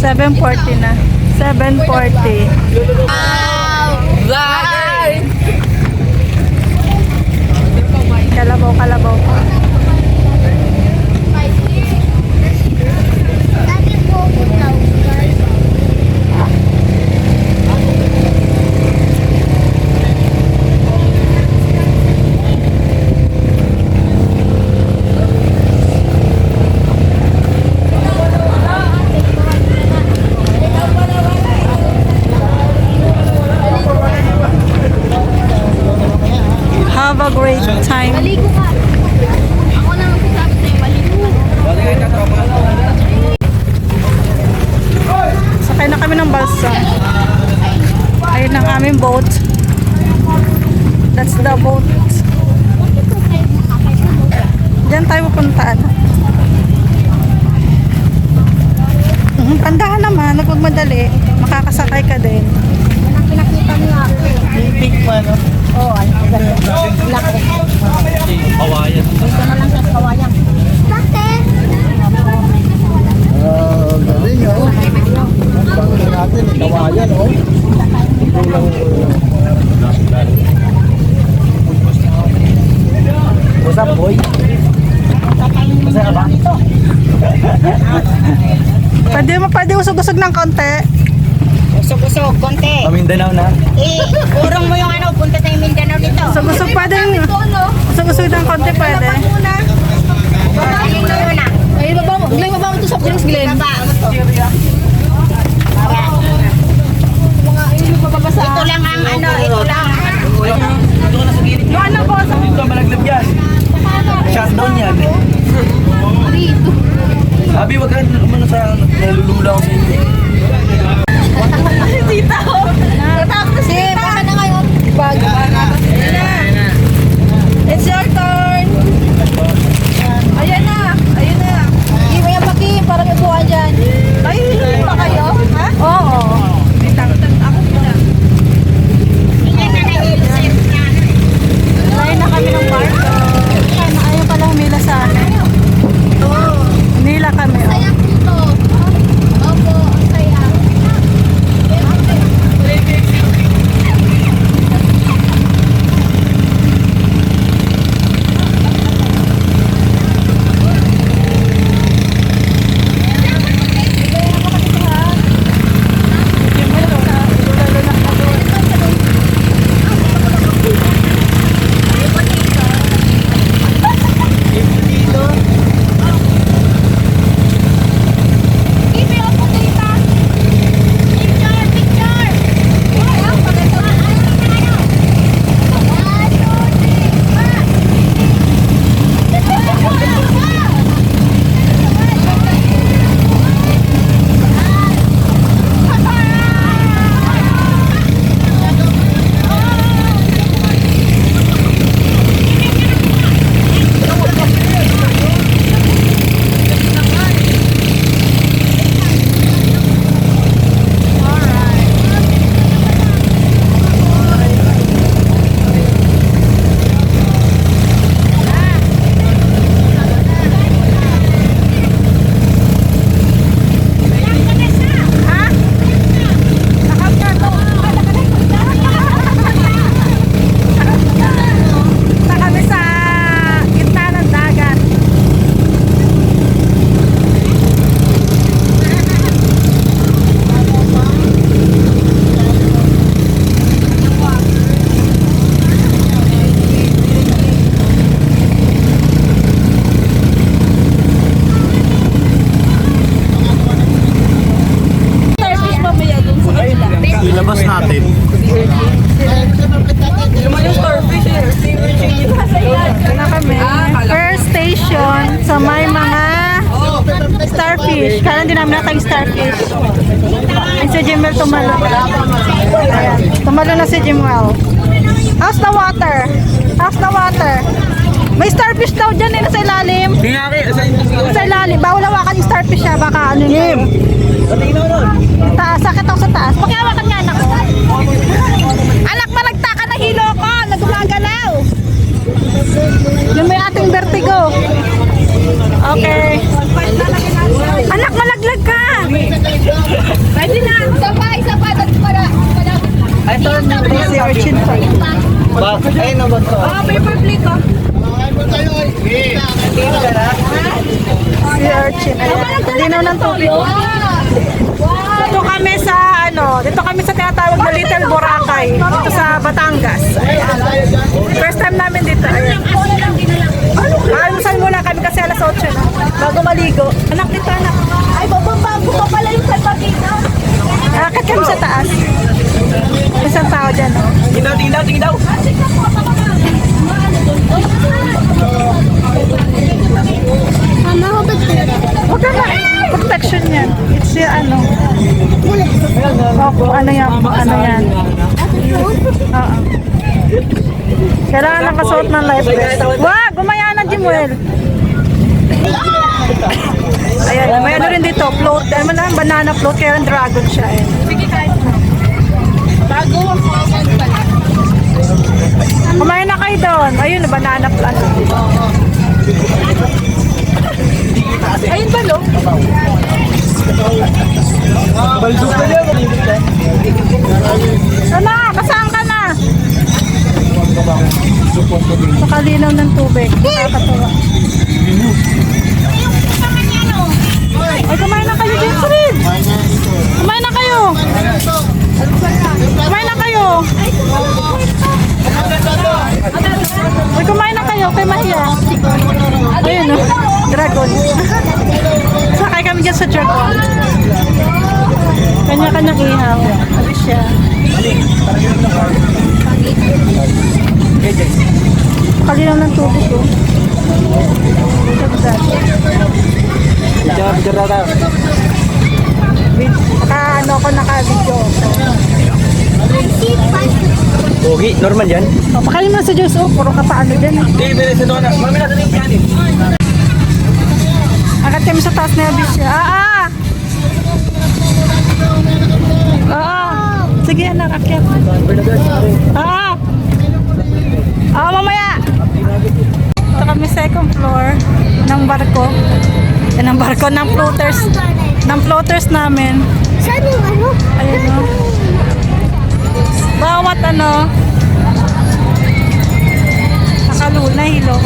7:40 na. 7:40. Kalabaw, kalabaw pa. Have a great time. Maligo ka. Ako na ang sasabi sa'yo, maligo. Sakay na kami ng balsa. Ayun ang aming boat. That's the boat. Diyan tayo pupuntaan. Tandahan naman, huwag magmadali. Makakasakay ka din. Pinakita niya ako. Big man, no? Oo, ay, ganda. Laki. Kawayan. Dito na lang sa kawayan. Dati! Galing, oh. Pangin natin, kawayan, oh. What's up, boy? Masaya ka ba? Pwede usog-usog ng konti. Usog-usog, konti. Mindanao na. Urong mo yung ano, punta tayong Mindanao dito. Usog-usog pwede. Usog-usog ng konti pwede. Ayun na yun ah. Ay, baba mo. Glenn, baba mo ito soft drinks, Glenn. Baba mo to. Mga ayun, mababasa. Ito lang ang ano, ito lang. Ito ka na sa gilid. Yung ano po, Ito ang malaglab yan. Shutdown yan. Rito. Sabi, wag ka naman sa nalulula ko sa inyo. Tita, oh. Natakot kasi. Baka na ngayon. Bag. It's your turn. Ayan na. Ayan na. Hindi mo yan paki. Parang ibuhan dyan. Ay, hindi pa kayo? Ha? oo. Ako muna. Tingnan na nahilo sa'yo. Layo na kami ng barko. Ayun pala humila sa amin. Humila kami. Oh. Saya dito. Opo, ang saya. Give me up, tita. Picture, picture. Ano, pagkakita. Ano? 'Yan, sa may mga starfish. Kaya hindi namin natang starfish. Ay, si Jimwell tumalo. Ayan. Tumalo na si Jimwell. How's the water? How's the water? May starfish daw dyan eh, nasa ilalim. Sa ilalim. Bawal hawakan yung starfish siya. Baka ano yun. Taas. Sakit ako sa taas. Pakihawakan nga anak ko. Anak, malagtaka na hilo ko. Nagumagalaw. Yun may ating vertigo. Okay. Anak, malaglag ka. Si Urchin pa. Ayun na ba ito? Paper plate oh. Si Urchin. Ayan. Linaw ng tubig. Dito kami sa dito kami sa tinatawag na Little Boracay. Dito sa Batangas. Ayan. First time namin dito. Ayan. Alusan muna kami kasi alas 8 na. Bago maligo. Anak dito, anak. Ay, bago pa pala yung salpapita. Akit kami sa taas. Isang tao dyan. Tingin daw. Mama, hubad ka. Huwag ka na. Protection yan. It's yung ano yan. Oo. Kailangan nakasuot ng life vest. Wag! Gumaya na, Jimuel. Ayan, may ano rin dito. Float. Ano na, banana float. Kaya yung dragon siya. Ayan. Bago. Kumain na kayo doon. Ayun, banana plant. Ayun ba, no? Balsok na niya. Sana, kasaan ka na? Nakalinaw ng tubig. Nakakatawa. Ay, kumain na kayo, Jeffrey. Kumain na kayo. Kumain na kayo. Ay, kumain na kayo. Kay Mahiya. Ayun, no? Dragon. Sakay kami dyan sa dragon. Kanya-kanyang ihaw. Alis siya. Kalinaw ng tubig ko. Naka-video. Pogi, normal yan. Pakain mo sa Diyos. Oh, puro ka paano dyan. Hindi, bilis ito na. Mami na sa yan eh. Akat kami sa taas na yabis siya. Sige, anak, akyat. Mamaya. Ito kami second floor ng barko. Ng barko, ng floaters. Ng floaters namin. Saan yung ano? Ayun o. Bawat nakaluna, hilo.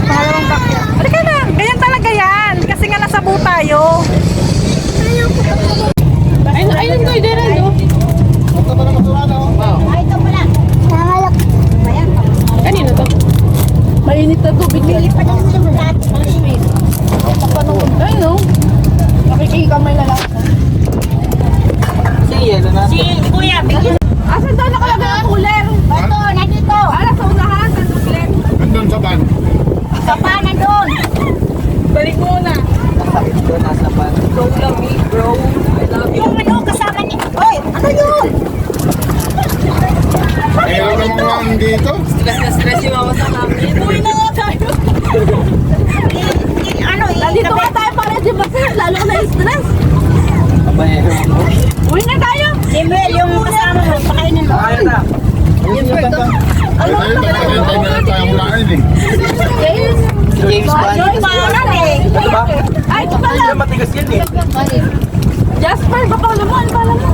Pangalawang bakya. Halika na, ganyan talaga yan. Kasi nga nasa buo tayo. Ayun ko, hindi rin, no? Ay, ito pala. Nangalak. Ayan. Kanino to? Mainit na tubig. Lilipat ako sa lahat. Ayun, no? Nakikikamay na lang. Kuya, bigyan. Asan daw nakalagay ang cooler? Ito, nandito. Ala, sa unahan, sa cooler. Andun sa van. Sa pa, nandun. Balik muna. Go love me, bro. I love you. Yung ano, kasama ni... Oy, ano yun? Kaya alam mo lang dito. Stress na stress yung mama sa namin. Uwi na nga tayo. Ano, Nandito nga tayo para di ba sir? Lalo na yung stress. Uwi na tayo. Samuel, yung kasama mo, pakainin mo. Kaya na. Ayun, tayo na tayong lain eh. James Bond. Yung pangalan eh. Ay, ito pala. Matigas yan eh. Jasper, baka naman, pala mo.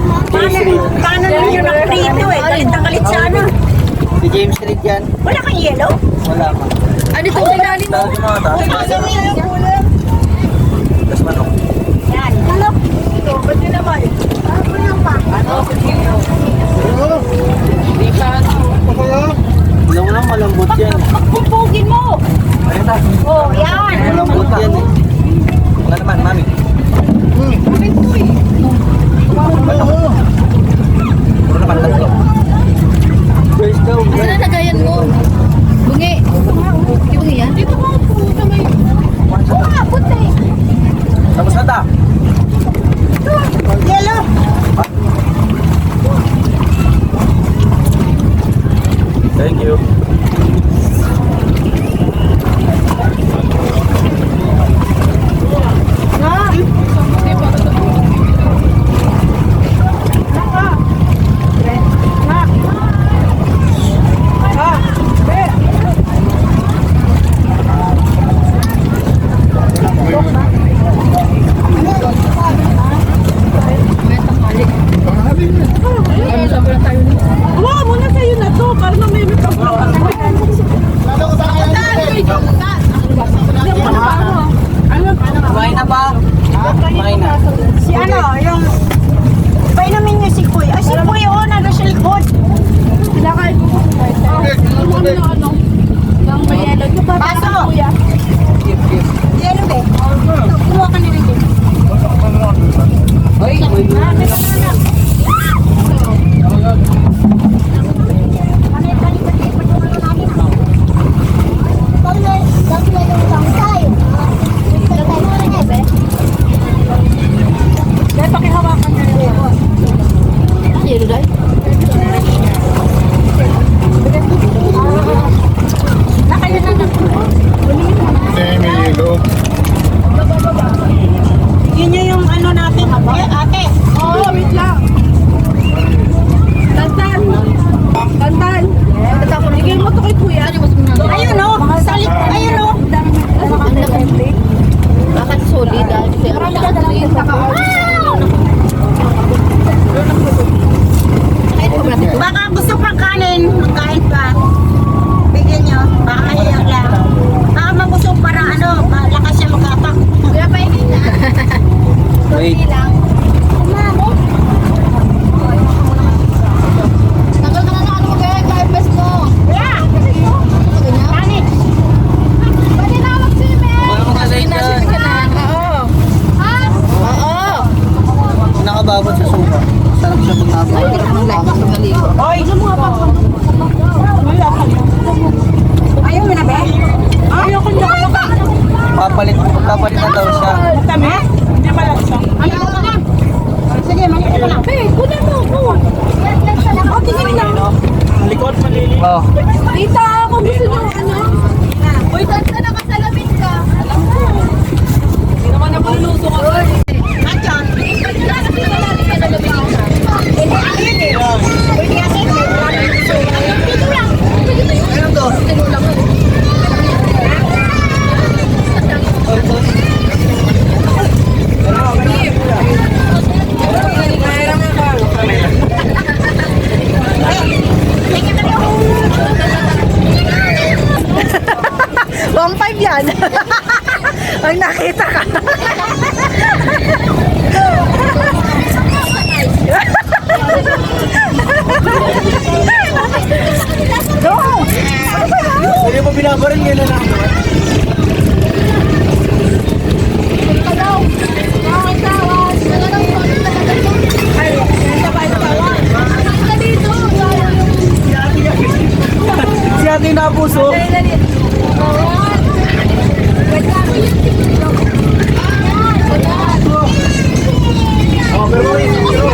Paano ninyo nakrito eh? Galit na galit sana. Si James Reed yan. Wala kang yellow? Wala pa. Ano ito sinali mo? Dahil mga ta. Tapos manok. Yan. Manok. Ito, ba't yun naman? Ano lang pa? Ano? Di pa. Alam mo lang, malambot yan. Pagpupugin mo. Ayun na. Oh, yan. Malambot yan eh. Wala naman, mami. Puro naman tatlo. Guys daw. Ano na lagayan mo? Bungi. Di bungi yan? Dito mo po kamay. Oo nga, puti. Tapos na ta. Yellow. Thank you. Dahil pakihawakan niya rin. Ano dahil? Nakayo na na. Hindi, may yelo. Yun niya yung ano natin. Ate. Oo, wait lang. Tantan. Tantan. Sige mo to kay kuya. Ayun o. Salit. Ayun o. Bakit solid ah? Kasi ano siya solid. Baka gusto pang kanin. Magkain pa. Bigyan nyo. Baka mahiyak lang. Baka mabusog para ano. Malakas siya magkatak. Kuya, paingin na. Wait. Tanggal ka na ng ano mo kaya, ka-invest mo. Yeah. Ganyan? Kanin. Pwede na mag-swimming. Sinaswim ka na. Oo. Ha? Oo. Nakababot sa suka. Sarap siya pag nabot. Ay, hindi ka nang like sa maligo. Oy. Ayaw mo na ba? Ayaw ko na. Papalit na daw siya. Matami? Hindi malaksa. Ayaw ko na. Sige, maliit ko lang. Hey, kunin mo. O, tingin lang. Likod, malili. Oh. Tita, kung gusto nyo, ano? Uy, tanta, nakasalamin ka. Alam ko. Hindi naman ako lulusong ako. Atyan. Pwede na kasi nakasalamin ka. Ayun eh. Pwede kasi. Dito lang. Dito yung dito lang. Wang 5 yan. Ang nakita ka. Go! Hindi mo binabaril yun na lang. Si ate na puso. Oh, pero mo yun.